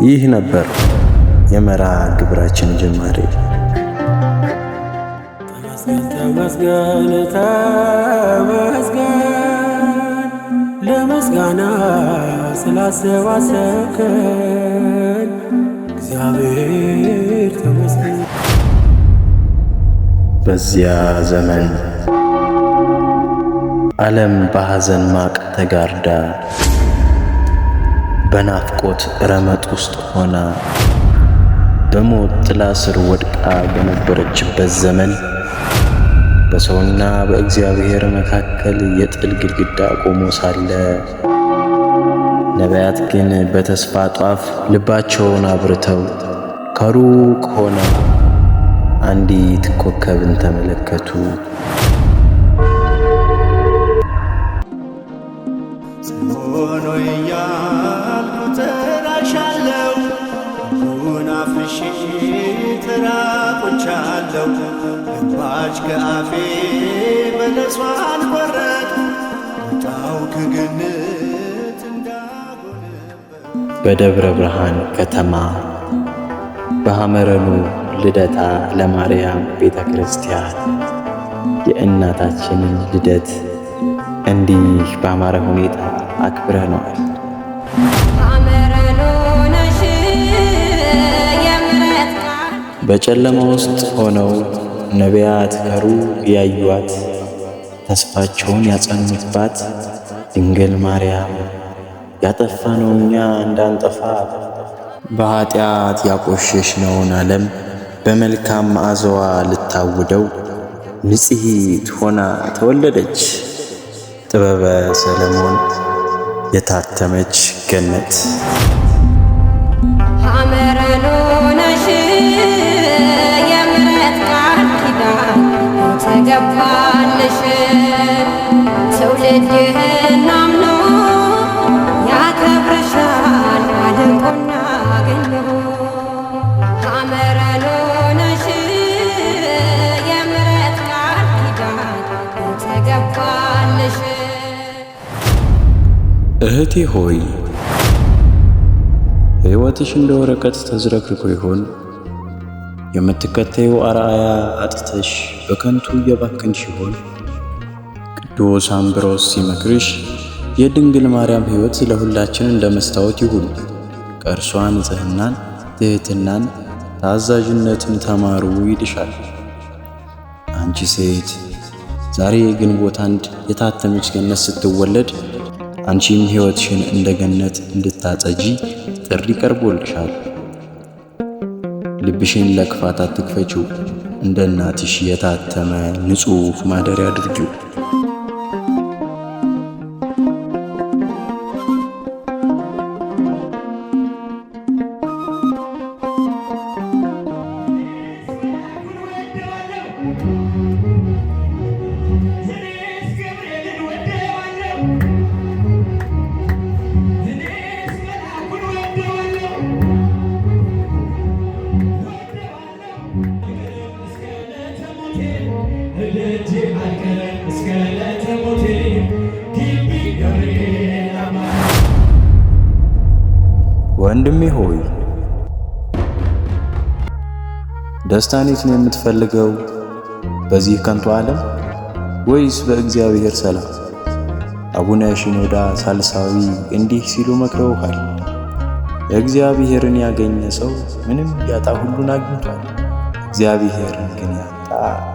ይህ ነበር የመርሃ ግብራችን ጅማሬ። ተመስገን ተመስገን ለምስጋና ስላሰባሰብከን እግዚአብሔር ተመስገን። በዚያ ዘመን ዓለም በሐዘን ማቅ ተጋርዳ በናፍቆት ረመጥ ውስጥ ሆና በሞት ጥላ ስር ወድቃ በነበረችበት ዘመን በሰውና በእግዚአብሔር መካከል የጥል ግድግዳ ቆሞ ሳለ ነቢያት ግን በተስፋ ጧፍ ልባቸውን አብርተው ከሩቅ ሆነው አንዲት ኮከብን ተመለከቱ። ሆኖ እያልኩ ተራሻለሁ፣ ሁን አፍርሼ ተራቆቻለሁ። ገባች ከአፌ በለሷን ቆረጥ ወጣው ከገነት እንዳጎነበ። በደብረ ብርሃን ከተማ በሐመረኑ ልደታ ለማርያም ቤተ ክርስቲያን የእናታችንን ልደት እንዲህ ባማረ ሁኔታ አክብረነዋል። በጨለማ ውስጥ ሆነው ነቢያት ከሩቅ ያዩአት ተስፋቸውን ያጸኑባት ድንግል ማርያም ያጠፋነው እኛ እንዳንጠፋ በኃጢአት ያቆሸሽነውን ዓለም በመልካም መዓዛዋ ልታውደው ንጽሕት ሆና ተወለደች። ጥበበ ሰለሞን የታተመች ገነት ሐመረኖነሽ የምሕረት ቃል ኪዳን ተገባልሽ። ትውልድህን አምኖ ያከብርሻል አድንቆና ገኖ። ሐመረኖነሽ የምሕረት ቃል ኪዳን ተገባልሽ። እህቴ ሆይ ሕይወትሽ እንደ ወረቀት ተዝረክርኮ ይሆን? የምትከተዩ አርአያ አጥተሽ በከንቱ እየባከንሽ ይሆን? ቅዱስ አምብሮስ ሲመክርሽ የድንግል ማርያም ሕይወት ለሁላችን እንደ መስታወት ይሁን። ከእርሷ ንጽሕናን፣ ትሕትናን፣ ታዛዥነትን ተማሩ ይልሻል። አንቺ ሴት ዛሬ ግንቦት 1 የታተመች ገነት ስትወለድ አንቺም ሕይወትሽን እንደ ገነት እንድታጸጂ ጥሪ ቀርቦልሻል። ልብሽን ለክፋት አትክፈቺው፣ እንደ እናትሽ የታተመ ንጹሕ ማደሪያ አድርጊው። ወንድሜ ሆይ ደስታን የት ነው የምትፈልገው? በዚህ ከንቱ ዓለም ወይስ በእግዚአብሔር ሰላም? አቡነ ሽኖዳ ሳልሳዊ እንዲህ ሲሉ መክረውሃል። እግዚአብሔርን ያገኘ ሰው ምንም ቢያጣ ሁሉን አግኝቷል። እግዚአብሔርን ግን ያጣ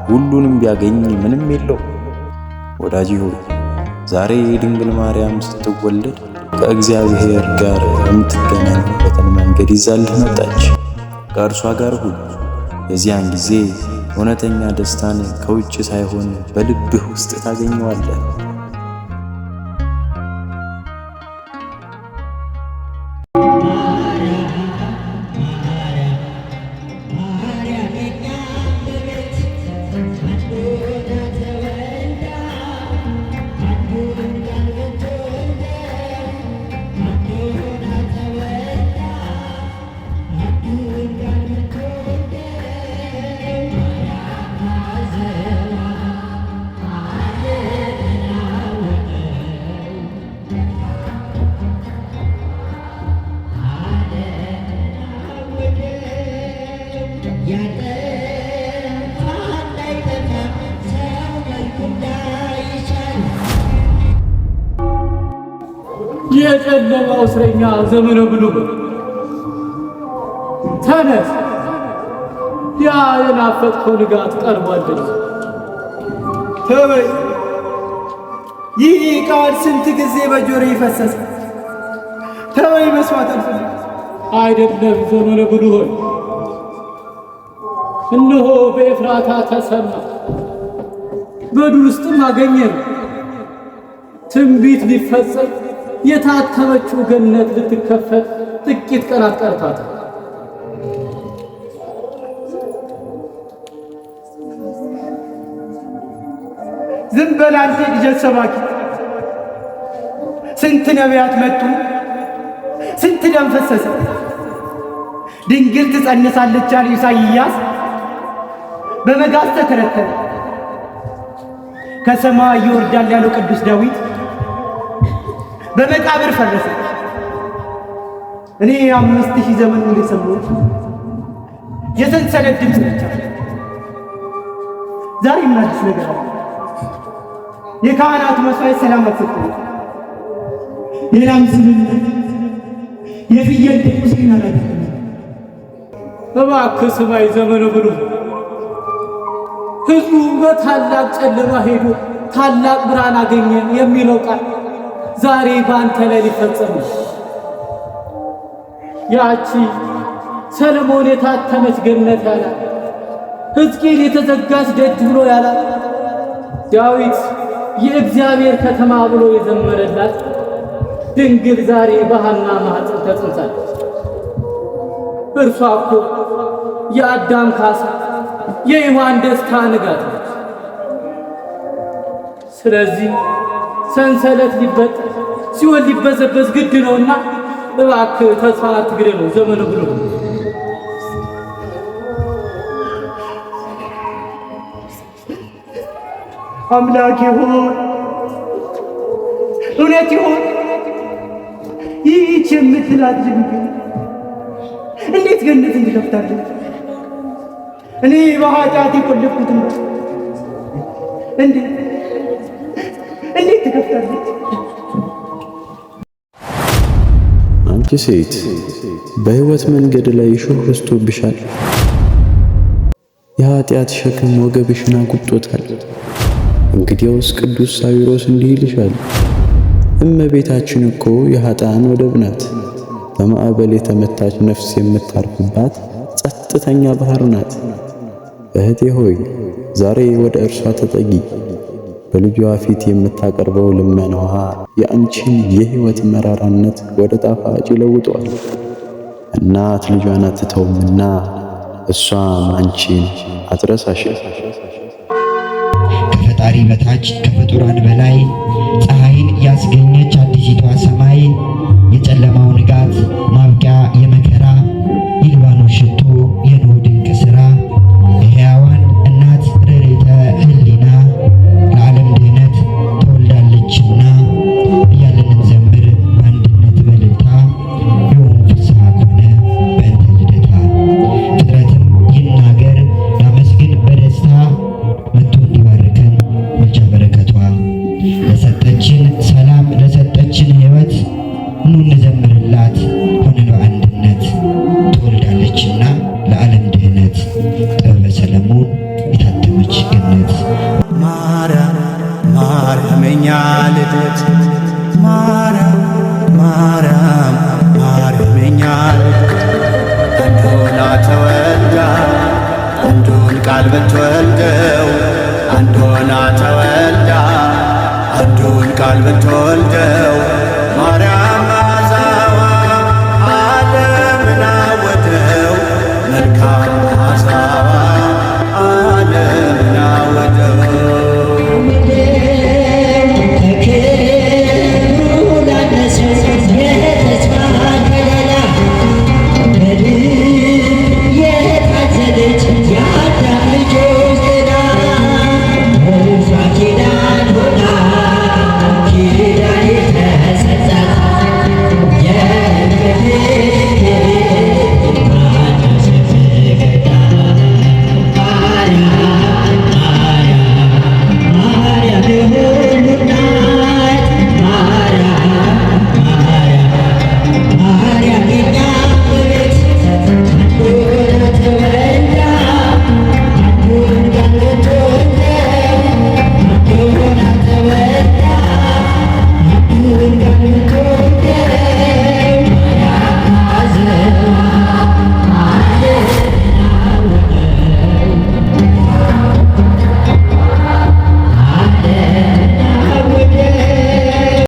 ሁሉንም ቢያገኝ ምንም የለው። ወዳጅ ሆይ ዛሬ ድንግል ማርያም ስትወለድ ከእግዚአብሔር ጋር የምትገናኝበትን መንገድ ይዛልህ መጣች። ከእርሷ ጋር ሁን። የዚያን ጊዜ እውነተኛ ደስታን ከውጭ ሳይሆን በልብህ ውስጥ ታገኘዋለህ። የጨለማው እስረኛ ዘመነ ብሉዕ ተነስ፣ ያ የናፈቅከው ንጋት ቀርቧልና። ተወይ፣ ይህ ቃል ስንት ጊዜ በጆሮዬ ፈሰሰ። ተወይ፣ መስማት አልፈልግም። አይደለም ዘመነ ብሉዕ ሆይ፣ እነሆ በኤፍራታ ተሰማ፣ በዱር ውስጥም አገኘን። ትንቢት ሊፈጸም የታተመችው ገነት ልትከፈት ጥቂት ቀናት ቀርቷታል። ዝም በል አንተ የቅዠት ሰባኪ! ስንት ነቢያት መጡ፣ ስንት ደም ፈሰሰ። ድንግል ትጸንሳለች አለ ኢሳይያስ፣ በመጋዝ ተተረተረ። ከሰማይ ይወርዳል ያለው ቅዱስ ዳዊት በመቃብር ፈረሰ። እኔ 5000 ዘመን ሙሉ የሰማሁት የሰንሰለት ድምፅ ብቻ። ዛሬ ምን አዲስ ነገር አለ? የካህናቱ መስዋዕት ሰላም አልሰጠም። የላም ስምነት፣ የፍየል ድቁስ ግን አላደረገም። እባክህ ስማኝ ዘመነ ብሉዕ፣ ሕዝቡ በታላቅ ጨለማ ሄዶ ታላቅ ብርሃን አገኘ የሚለው ቃል ዛሬ በአንተ ላይ ሊፈጸም ነው። ያቺ ሰለሞን የታተመች ገነት ያላት፣ ሕዝቅኤል የተዘጋች ደጅ ብሎ ያላት፣ ዳዊት የእግዚአብሔር ከተማ ብሎ የዘመረላት ድንግል ዛሬ በሐና ማኅፀን ተጸንሳለች። እርሷ እኮ የአዳም ካሳ የሔዋን ደስታ ንጋት ነች። ስለዚህ ሰንሰለት ሊበጠስ ሲኦል ሊበዘበዝ ግድ ነውና እባክህ ተስፋ አትግደለው ዘመነ ብሉዕ። አምላኬ ሆይ እውነት ይሆን ይህች የምትላት ድንግል እንዴት ገነት እንድከፍታለች? እኔ በኃጢአት የቆለፍኩትን እንዴት ትከፍታለች? አንቺ ሴት በሕይወት መንገድ ላይ እሾህ በዝቶብሻል። የኃጢአት ሸክም ወገብሽን አጉጦታል። እንግዲያውስ ቅዱስ ሳዊሮስ እንዲህ ይልሻል፣ እመቤታችን እኮ የኃጥአን ወደብ ናት። በማዕበል የተመታች ነፍስ የምታርፍባት ጸጥተኛ ባህር ናት። እህቴ ሆይ ዛሬ ወደ እርሷ ተጠጊ። በልጇ ፊት የምታቀርበው ልመናዋ የአንቺን የሕይወት መራራነት ወደ ጣፋጭ ይለውጠዋል። እናት ልጇን አትተውምና እሷም አንቺን አትረሳሽም። ከፈጣሪ በታች ከፍጡራን በላይ ፀሐይን ያስገኘች አዲሲቷ ሰማይ የጨለማው ንጋት ማብቂያ የመከራ የሊባኖስ ሽቶ የኖህ ድንቅ ሥራ የሕያዋን እናት ርሬተ ሕሊና ለዓለም ድኅነት ተወልዳለችና እያለን እንዘምር በአንድነት በልልታ ዮም ፍስሐ ኮነ በእንተ ልደታ። ፍጥረትም ይናገር ያመስግን በደስታ መጥቶ እንዲባርከን ምልጃ በረከቷ ለሰጠችን ሰላም ለሰጠችን ሕይወት ኑ እንዘምርላት ሆነን በአንድነት ትወልዳለችና ለዓለም ድኅነት ጥበበ ሰለሞን የታተመች ገነት ማርያም ማርያም የኛ ልደት ማርያም ማርያም ማርያም የኛ ልደት አንድ ሆና ተወልዳ አንዱን ቃል ብትወልደው አንድ ሆና ተወልዳ አንዱን ቃል ብትወልደው ማርያም